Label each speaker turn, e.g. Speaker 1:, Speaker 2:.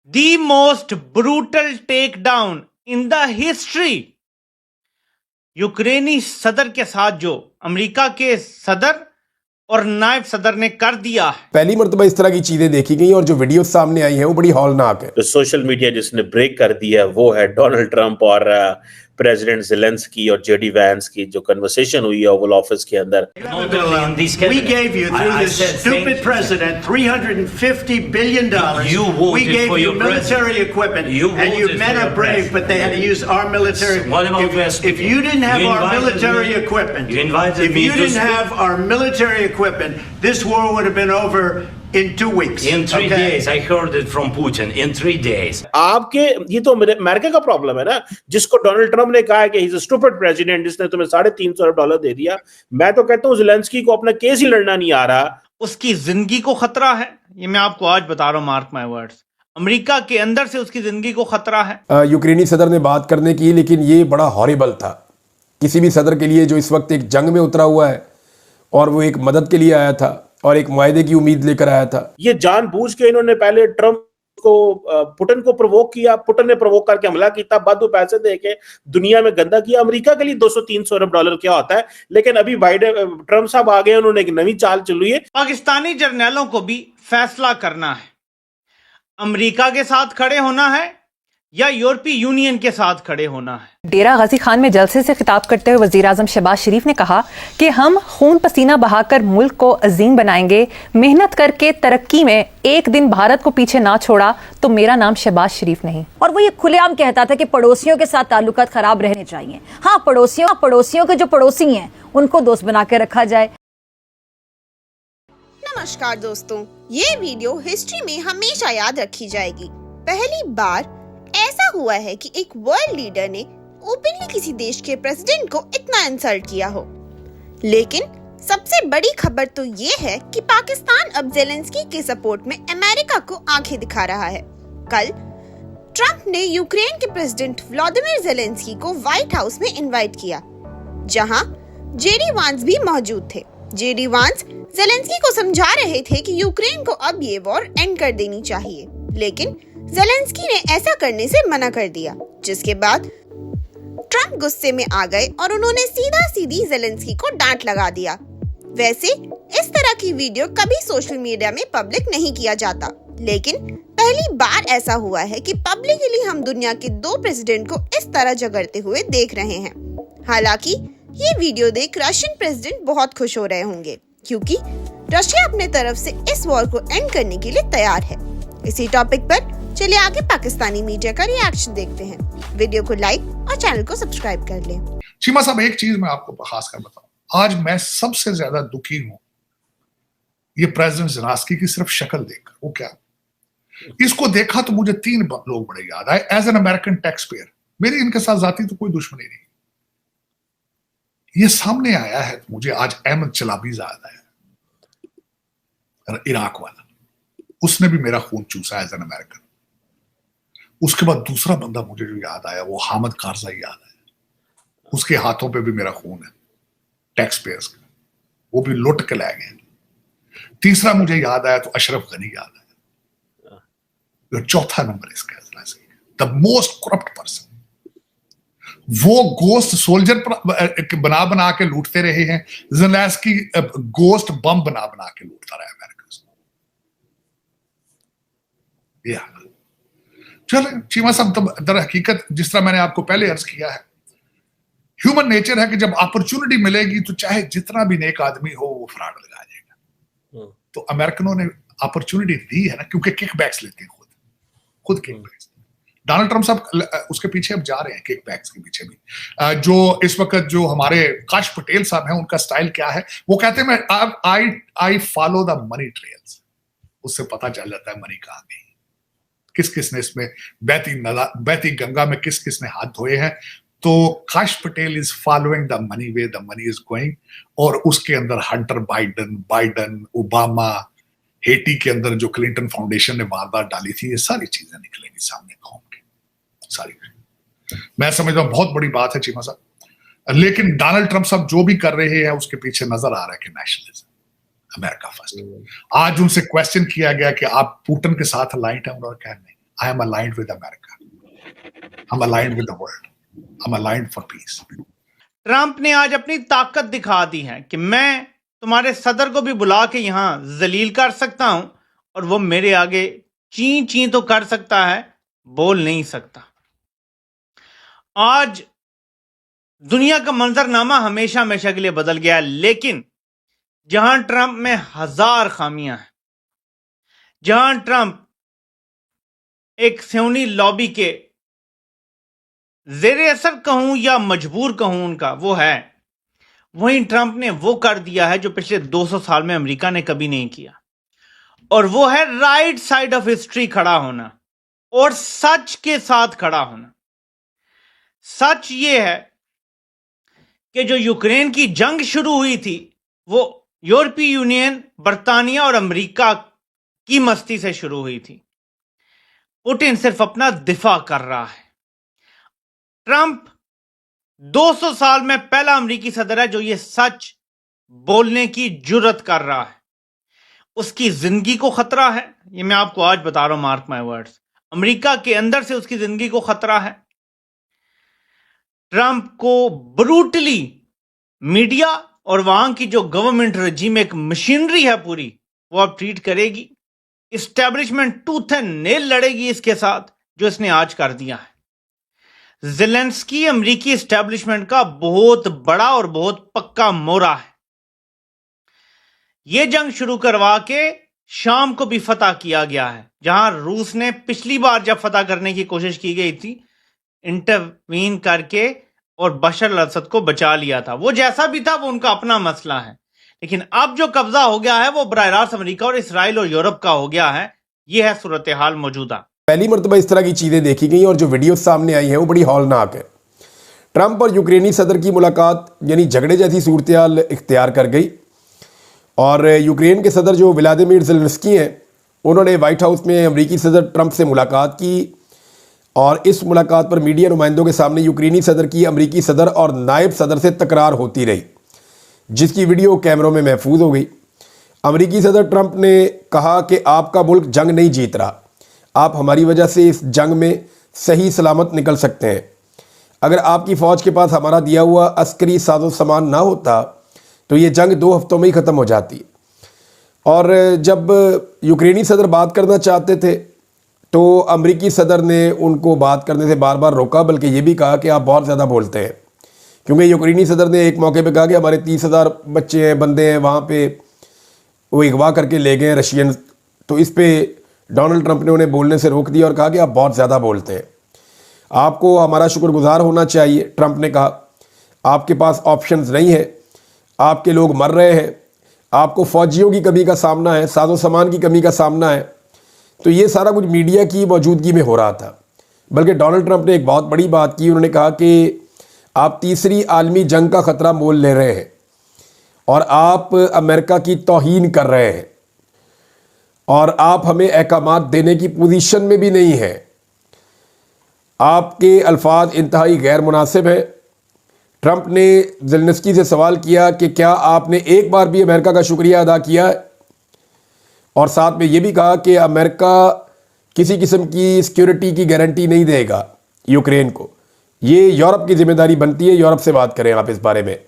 Speaker 1: The most brutal takedown in the history. यूक्रेनी सदर के साथ जो अमेरिका के सदर और नायब सदर ने कर दिया है,
Speaker 2: पहली मर्तबा इस तरह की चीजें देखी गई और जो वीडियो सामने आई है वो बड़ी हौलनाक है।
Speaker 3: तो सोशल मीडिया जिसने ब्रेक कर दिया वो है डोनाल्ड ट्रंप और प्रेसिडेंट ज़ेलेंस्की और जेडी वैंस की जो कन्वर्सेशन हुई है ओवल ऑफिस के अंदर।
Speaker 4: We gave you through this stupid president $350 billion. We gave you military equipment, and your men are brave, but they had to use our military. If you didn't have our military equipment, if you didn't have our military equipment, this war would have been over in 2 weeks.
Speaker 5: In 3 days, I heard it from Putin. In 3 days.
Speaker 3: आपके ये तो America का problem है ना, जिसको Donald Trump ने कहा है कि he is a stupid president, जिसने तुम्हें $350 अरब दे दिया। मैं तो कहता हूँ ज़ेलेंस्की को अपना केस ही लड़ना नहीं आ रहा।
Speaker 1: उसकी जिंदगी को खतरा है। ये मैं आपको आज बता रहा हूं, मार्क माय वर्ड्स। अमेरिका के अंदर से उसकी जिंदगी को खतरा है।
Speaker 2: यूक्रेनी सदर ने बात करने की, लेकिन ये बड़ा हॉरिबल था किसी भी सदर के लिए जो इस वक्त एक जंग में उतरा हुआ है और वो एक मदद के लिए आया था और एक मुआहदे की उम्मीद लेकर आया था।
Speaker 3: ये जानबूझ के इन्होंने पहले ट्रंप को पुतिन को प्रोवोक किया, पुतिन ने प्रोवोक करके हमला किया, बाद में पैसे देके दुनिया में गंदा किया। अमेरिका के लिए 200-300 अरब डॉलर क्या होता है, लेकिन अभी बाइडेन ट्रंप साहब आ गए, उन्होंने एक नई चाल चली है।
Speaker 1: पाकिस्तानी जर्नैलों को भी फैसला करना है, अमेरिका के साथ खड़े होना है या यूरोपीय यूनियन के साथ खड़े होना है।
Speaker 6: डेरा गाजी खान में जलसे से खिताब करते हुए वजीर आजम शहबाज शरीफ ने कहा कि हम खून पसीना बहाकर मुल्क को अजीम बनाएंगे। मेहनत करके तरक्की में एक दिन भारत को पीछे ना छोड़ा तो मेरा नाम शहबाज शरीफ नहीं।
Speaker 7: और वो ये खुलेआम कहता था कि पड़ोसियों के साथ ताल्लुकात खराब रहने चाहिए। हाँ, पड़ोसियों के जो पड़ोसी हैं उनको दोस्त बना के रखा जाए।
Speaker 8: नमस्कार दोस्तों, ये वीडियो हिस्ट्री में हमेशा याद रखी जाएगी। पहली बार ऐसा हुआ है कि एक वर्ल्ड लीडर ने ओपनली किसी देश के प्रेसिडेंट को इतना इंसल्ट किया हो। लेकिन सबसे बड़ी खबर तो ये है कि पाकिस्तान अब ज़ेलेंस्की के सपोर्ट में अमेरिका को आंखें दिखा रहा है। कल ट्रंप ने यूक्रेन के प्रेसिडेंट व्लादिमीर ज़ेलेंस्की को व्हाइट हाउस में इनवाइट किया, जहां जेडी वांस भी मौजूद थे। जेडी वांस ज़ेलेंस्की को समझा रहे थे कि यूक्रेन को अब ये वॉर एंड कर देनी चाहिए, लेकिन ज़ेलेंस्की ने ऐसा करने से मना कर दिया, जिसके बाद ट्रंप गुस्से में आ गए और उन्होंने सीधी ज़ेलेंस्की को डांट लगा दिया। वैसे इस तरह की वीडियो कभी सोशल मीडिया में पब्लिक नहीं किया जाता, लेकिन पहली बार ऐसा हुआ है कि पब्लिकली हम दुनिया के 2 प्रेसिडेंट को इस तरह झगड़ते हुए देख रहे हैं। हालांकि ये वीडियो देख रशियन प्रेसिडेंट बहुत खुश हो रहे होंगे, क्योंकि रशिया अपने तरफ से इस वॉर को एंड करने के लिए तैयार है। इसी टॉपिक पर चलिए आगे पाकिस्तानी मीडिया का रिएक्शन देखते हैं। वीडियो को लाइक और चैनल को सब्सक्राइब कर लें।
Speaker 9: चीमा साहब, एक चीज मैं आपको खास कर बताऊं, आज मैं सबसे ज्यादा दुखी हूं ये प्रेसिडेंट ज़ेलेंस्की की सिर्फ शक्ल देखकर। वो क्या, इसको देखा तो मुझे 3 लोग बड़े याद आए। As an American taxpayer मेरी इनके साथ जाती तो कोई दुश्मनी नहीं। ये सामने आया है तो मुझे आज अहमद चलाबी याद आया, इराक वाला। उसने भी मेरा खून चूसा एज एन अमेरिकन। उसके बाद दूसरा बंदा मुझे जो याद आया वो हामिद कारज़ाई याद आया। उसके हाथों पे भी मेरा खून है, टैक्स पेयर्स का, वो भी लुट के ले गए। तीसरा मुझे याद आया तो अशरफ गनी याद आया। चौथा नंबर इसका द मोस्ट करप्ट पर्सन। वो गोस्ट सोल्जर बना के लूटते रहे हैं, ज़ेलेंस्की गोस्ट बम बना के लूटता रहा अमेरिका से। चलो चीमा साहब, तब दर हकीकत जिस तरह मैंने आपको पहले अर्ज किया है, ह्यूमन नेचर है कि जब अपॉर्चुनिटी मिलेगी तो चाहे जितना भी नेक आदमी हो वो फ्रॉड लगा जाएगा। तो अमेरिकनों ने अपॉर्चुनिटी दी है ना, क्योंकि किकबैक्स लेते हैं खुद किकबैक्स। डोनाल्ड ट्रंप साहब उसके पीछे अब जा रहे हैं, किकबैक्स के पीछे भी। जो इस वक्त जो हमारे काश पटेल साहब हैं, उनका स्टाइल क्या है, वो कहते हैं I follow the money trails. उससे पता चल जाता है मनी कहाँ गई, किस किसने इसमें बहती गंगा में किस किसने हाथ धोए हैं। तो काश Patel is following the money way the money is going. और उसके अंदर हंटर बाइडन, ओबामा, हेटी के अंदर जो क्लिंटन फाउंडेशन ने वारदात डाली थी, ये सारी चीजें निकलेंगी सामने कौम के, सारी। मैं समझता हूं बहुत बड़ी बात है चीमा साहब, लेकिन डोनाल्ड ट्रंप साहब जो भी कर रहे हैं उसके पीछे नजर आ रहा है कि नेशनलिज्म, अमेरिका फर्स्ट। आज उनसे क्वेश्चन किया गया कि आप पुतिन के साथ अलाइंड हैं, उन्होंने कहा नहीं, I am aligned with America. I'm aligned with the world. I'm aligned for peace.
Speaker 1: Trump ने आज अपनी ताकत दिखा दी है कि मैं तुम्हारे सदर को भी बुला के यहां जलील कर सकता हूं और वो मेरे आगे ची ची तो कर सकता है, बोल नहीं सकता। आज दुनिया का मंजरनामा हमेशा हमेशा के लिए बदल गया है, लेकिन जहां ट्रंप में 1000 खामियां हैं, जहां ट्रंप एक स्योनी लॉबी के जेर असर कहूं या मजबूर कहूं उनका वो है, वहीं ट्रंप ने वो कर दिया है जो पिछले 200 साल में अमेरिका ने कभी नहीं किया, और वो है राइट साइड ऑफ हिस्ट्री खड़ा होना और सच के साथ खड़ा होना। सच ये है कि जो यूक्रेन की जंग शुरू हुई थी वो यूरोपीय यूनियन, बर्तानिया और अमेरिका की मस्ती से शुरू हुई थी। पुतिन सिर्फ अपना दिफा कर रहा है। ट्रंप 200 साल में पहला अमेरिकी सदर है जो ये सच बोलने की जुर्रत कर रहा है। उसकी जिंदगी को खतरा है, ये मैं आपको आज बता रहा हूं, मार्क माय वर्ड्स। अमेरिका के अंदर से उसकी जिंदगी को खतरा है। ट्रंप को ब्रूटली मीडिया और वहां की जो गवर्नमेंट रजीम, एक मशीनरी है पूरी, वो अब ट्रीट करेगी। इस्टेब्लिशमेंट टूथ एंड नेल लड़ेगी इसके साथ जो इसने आज कर दिया है। ज़ेलेंस्की अमेरिकी इस्टेब्लिशमेंट का बहुत बड़ा और बहुत पक्का मोरा है। यह जंग शुरू करवा के शाम को भी फतह किया गया है, जहां रूस ने पिछली बार जब फतह करने की कोशिश की गई थी इंटरवीन करके और बशर अल असद को बचा लिया था। वो जैसा भी था वो उनका अपना मसला है, लेकिन अब जो कब्जा हो गया है वो बराह रास्त अमेरिका और इसराइल और यूरोप का हो गया है। यह है सूरत हाल मौजूदा।
Speaker 2: पहली मरतबा इस तरह की चीज़ें देखी गई और जो वीडियो सामने आई हैं वो बड़ी हौलनाक है। ट्रंप और यूक्रेनी सदर की मुलाकात यानी झगड़े जैसी सूरत हाल इख्तियार कर गई और यूक्रेन के सदर जो व्लादिमीर ज़ेलेंस्की हैं उन्होंने व्हाइट हाउस में अमेरिकी सदर ट्रंप से मुलाकात की और इस मुलाकात पर मीडिया नुमाइंदों के सामने यूक्रेनी सदर की अमेरिकी सदर और नायब सदर से तकरार होती रही, जिसकी वीडियो कैमरों में महफूज हो गई। अमेरिकी सदर ट्रंप ने कहा कि आपका मुल्क जंग नहीं जीत रहा, आप हमारी वजह से इस जंग में सही सलामत निकल सकते हैं। अगर आपकी फ़ौज के पास हमारा दिया हुआ अस्करी साजो सामान ना होता तो ये जंग 2 हफ्तों में ही ख़त्म हो जाती। और जब यूक्रेनी सदर बात करना चाहते थे तो अमेरिकी सदर ने उनको बात करने से बार बार रोका, बल्कि ये भी कहा कि आप बहुत ज़्यादा बोलते हैं, क्योंकि यूक्रेनी सदर ने एक मौके पे कहा कि हमारे 30,000 बच्चे हैं, बंदे हैं वहाँ पे, वो अगवा करके ले गए रशियन। तो इस पे डोनाल्ड ट्रंप ने उन्हें बोलने से रोक दिया और कहा कि आप बहुत ज़्यादा बोलते हैं, आपको हमारा शुक्रगुजार होना चाहिए। ट्रंप ने कहा आपके पास ऑप्शंस नहीं है, आपके लोग मर रहे हैं, आपको फ़ौजियों की कमी का सामना है, साजो सामान की कमी का सामना है। तो ये सारा कुछ मीडिया की मौजूदगी में हो रहा था। बल्कि डोनाल्ड ट्रंप ने एक बहुत बड़ी बात की, उन्होंने कहा कि आप तीसरी आलमी जंग का ख़तरा मोल ले रहे हैं और आप अमेरिका की तौहीन कर रहे हैं और आप हमें अहकामात देने की पोजीशन में भी नहीं है। आपके अल्फाज इंतहाई गैर मुनासिब है। ट्रंप ने ज़ेलेंस्की से सवाल किया कि क्या आपने एक बार भी अमेरिका का शुक्रिया अदा किया है, और साथ में ये भी कहा कि अमेरिका किसी किस्म की सिक्योरिटी की गारंटी नहीं देगा यूक्रेन को। ये यूरोप की जिम्मेदारी बनती है, यूरोप से बात करें आप इस बारे में।